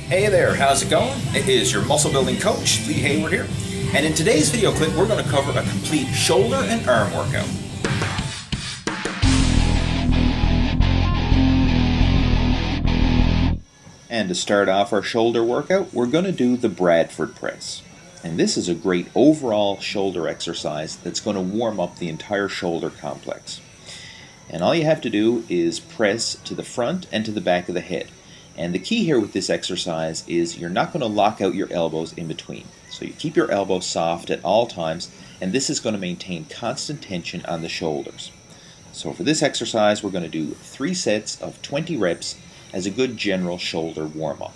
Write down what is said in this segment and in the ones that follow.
Hey there, how's it going? It is your muscle building coach, Lee Hayward here. And in today's video clip, we're going to cover a complete shoulder and arm workout. And to start off our shoulder workout, we're going to do the Bradford press. And this is a great overall shoulder exercise that's going to warm up the entire shoulder complex. And all you have to do is press to the front and to the back of the head. And the key here with this exercise is you're not going to lock out your elbows in between. So you keep your elbows soft at all times, and this is going to maintain constant tension on the shoulders. So for this exercise, we're going to do 3 sets of 20 reps as a good general shoulder warm-up.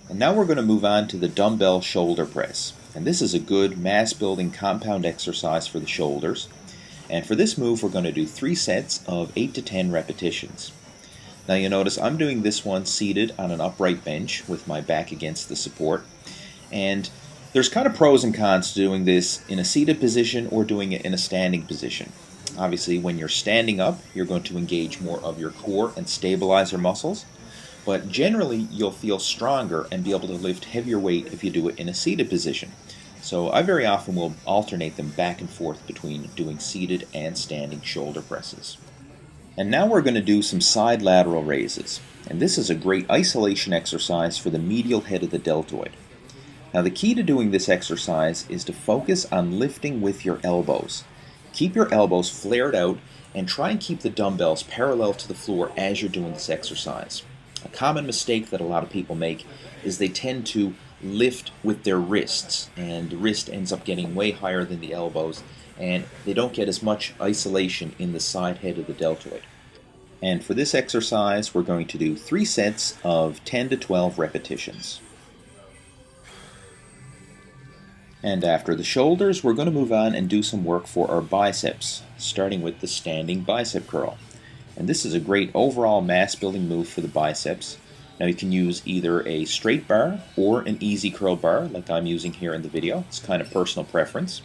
And now we're going to move on to the dumbbell shoulder press. And this is a good mass-building compound exercise for the shoulders. And for this move, we're going to do 3 sets of 8 to 10 repetitions. Now you notice I'm doing this one seated on an upright bench with my back against the support. And there's kind of pros and cons to doing this in a seated position or doing it in a standing position. Obviously, when you're standing up, you're going to engage more of your core and stabilizer muscles. But generally, you'll feel stronger and be able to lift heavier weight if you do it in a seated position. So I very often will alternate them back and forth between doing seated and standing shoulder presses. And now we're going to do some side lateral raises. And this is a great isolation exercise for the medial head of the deltoid. Now the key to doing this exercise is to focus on lifting with your elbows. Keep your elbows flared out and try and keep the dumbbells parallel to the floor as you're doing this exercise. A common mistake that a lot of people make is they tend to lift with their wrists, and the wrist ends up getting way higher than the elbows, and they don't get as much isolation in the side head of the deltoid. And for this exercise, we're going to do 3 sets of 10 to 12 repetitions. And after the shoulders, we're going to move on and do some work for our biceps, starting with the standing bicep curl. And this is a great overall mass building move for the biceps. Now you can use either a straight bar or an easy curl bar like I'm using here in the video. It's kind of personal preference.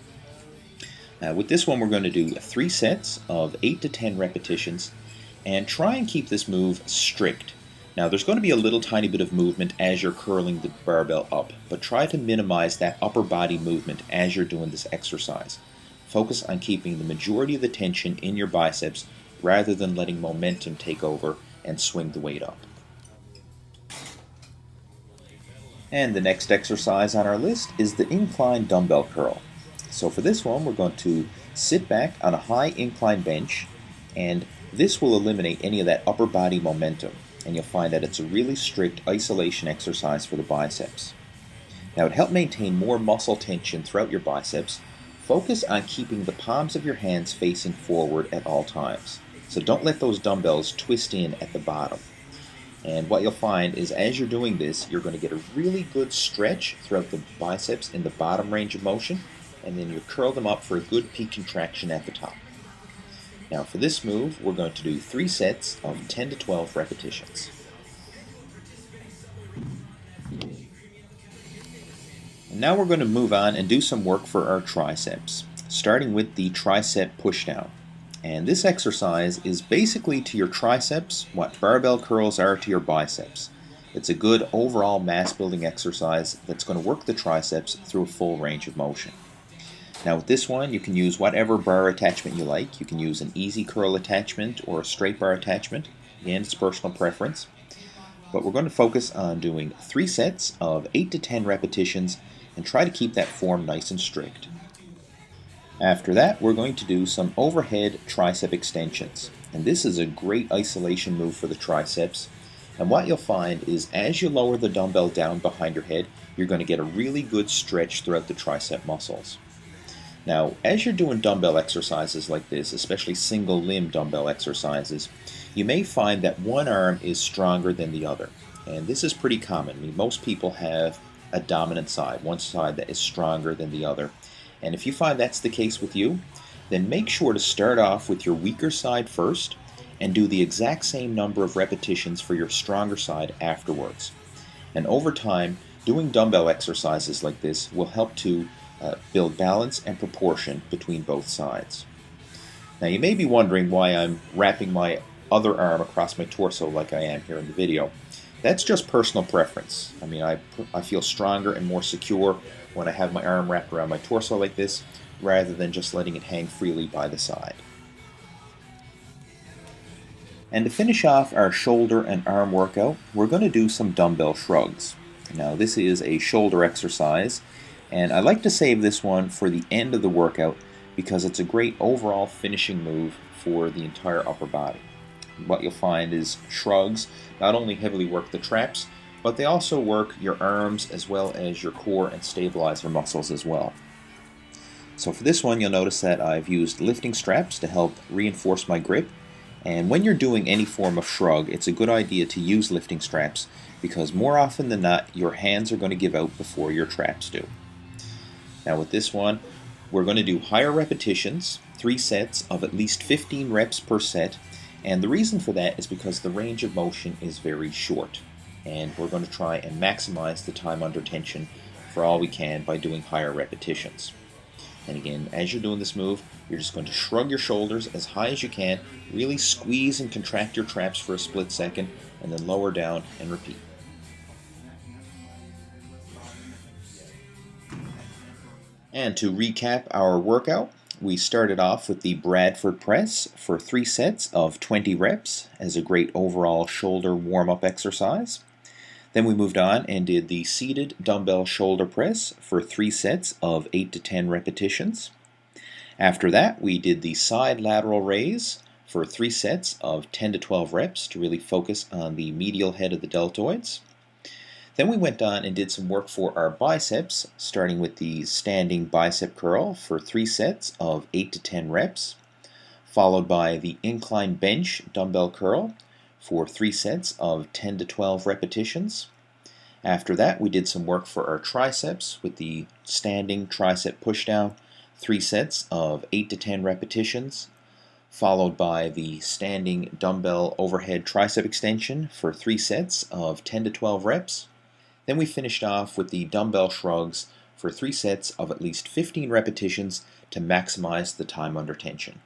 With this one we're going to do 3 sets of 8 to 10 repetitions and try and keep this move strict. Now there's going to be a little tiny bit of movement as you're curling the barbell up, but try to minimize that upper body movement as you're doing this exercise. Focus on keeping the majority of the tension in your biceps rather than letting momentum take over and swing the weight up. And the next exercise on our list is the incline dumbbell curl. So for this one, we're going to sit back on a high incline bench, and this will eliminate any of that upper body momentum. And you'll find that it's a really strict isolation exercise for the biceps. Now to help maintain more muscle tension throughout your biceps, focus on keeping the palms of your hands facing forward at all times. So don't let those dumbbells twist in at the bottom. And what you'll find is as you're doing this, you're going to get a really good stretch throughout the biceps in the bottom range of motion, and then you curl them up for a good peak contraction at the top. Now for this move, we're going to do 3 sets of 10 to 12 repetitions. And now we're going to move on and do some work for our triceps, starting with the tricep pushdown. And this exercise is basically to your triceps what barbell curls are to your biceps. It's a good overall mass building exercise that's going to work the triceps through a full range of motion. Now with this one, you can use whatever bar attachment you like. You can use an easy curl attachment or a straight bar attachment. Again, it's personal preference. But we're going to focus on doing 3 sets of 8 to 10 repetitions and try to keep that form nice and strict. After that, we're going to do some overhead tricep extensions. And this is a great isolation move for the triceps. And what you'll find is as you lower the dumbbell down behind your head, you're going to get a really good stretch throughout the tricep muscles. Now, as you're doing dumbbell exercises like this, especially single limb dumbbell exercises, you may find that one arm is stronger than the other. And this is pretty common. I mean, most people have a dominant side, one side that is stronger than the other. And if you find that's the case with you, then make sure to start off with your weaker side first and do the exact same number of repetitions for your stronger side afterwards. And over time, doing dumbbell exercises like this will help to build balance and proportion between both sides. Now you may be wondering why I'm wrapping my other arm across my torso like I am here in the video. That's just personal preference. I mean, I feel stronger and more secure when I have my arm wrapped around my torso like this, rather than just letting it hang freely by the side. And to finish off our shoulder and arm workout, we're going to do some dumbbell shrugs. Now this is a shoulder exercise, and I like to save this one for the end of the workout because it's a great overall finishing move for the entire upper body. What you'll find is shrugs not only heavily work the traps, but they also work your arms as well as your core and stabilizer muscles as well. So for this one, you'll notice that I've used lifting straps to help reinforce my grip. And when you're doing any form of shrug, it's a good idea to use lifting straps because more often than not, your hands are going to give out before your traps do. Now with this one, we're going to do higher repetitions, 3 sets of at least 15 reps per set. And the reason for that is because the range of motion is very short. And we're going to try and maximize the time under tension for all we can by doing higher repetitions. And again, as you're doing this move, you're just going to shrug your shoulders as high as you can, really squeeze and contract your traps for a split second, and then lower down and repeat. And to recap our workout, we started off with the Bradford press for 3 sets of 20 reps as a great overall shoulder warm-up exercise. Then we moved on and did the seated dumbbell shoulder press for 3 sets of 8 to 10 repetitions. After that, we did the side lateral raise for 3 sets of 10 to 12 reps to really focus on the medial head of the deltoids. Then we went on and did some work for our biceps, starting with the standing bicep curl for 3 sets of 8 to 10 reps, followed by the incline bench dumbbell curl for 3 sets of 10 to 12 repetitions. After that, we did some work for our triceps with the standing tricep pushdown, 3 sets of 8 to 10 repetitions, followed by the standing dumbbell overhead tricep extension for 3 sets of 10 to 12 reps. Then we finished off with the dumbbell shrugs for 3 sets of at least 15 repetitions to maximize the time under tension.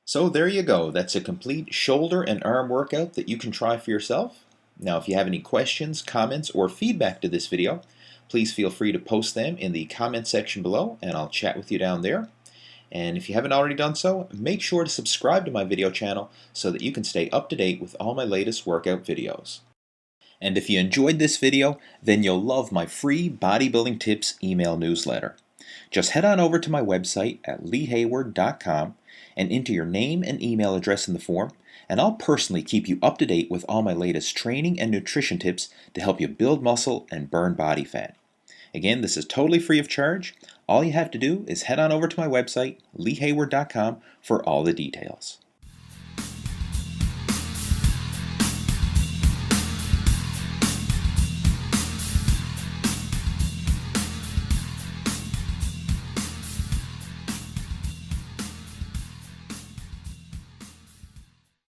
So there you go. That's a complete shoulder and arm workout that you can try for yourself. Now if you have any questions, comments, or feedback to this video, please feel free to post them in the comment section below and I'll chat with you down there. And if you haven't already done so, make sure to subscribe to my video channel so that you can stay up to date with all my latest workout videos. And if you enjoyed this video, then you'll love my free bodybuilding tips email newsletter. Just head on over to my website at leehayward.com and enter your name and email address in the form, and I'll personally keep you up to date with all my latest training and nutrition tips to help you build muscle and burn body fat. Again, this is totally free of charge. All you have to do is head on over to my website, leehayward.com, for all the details.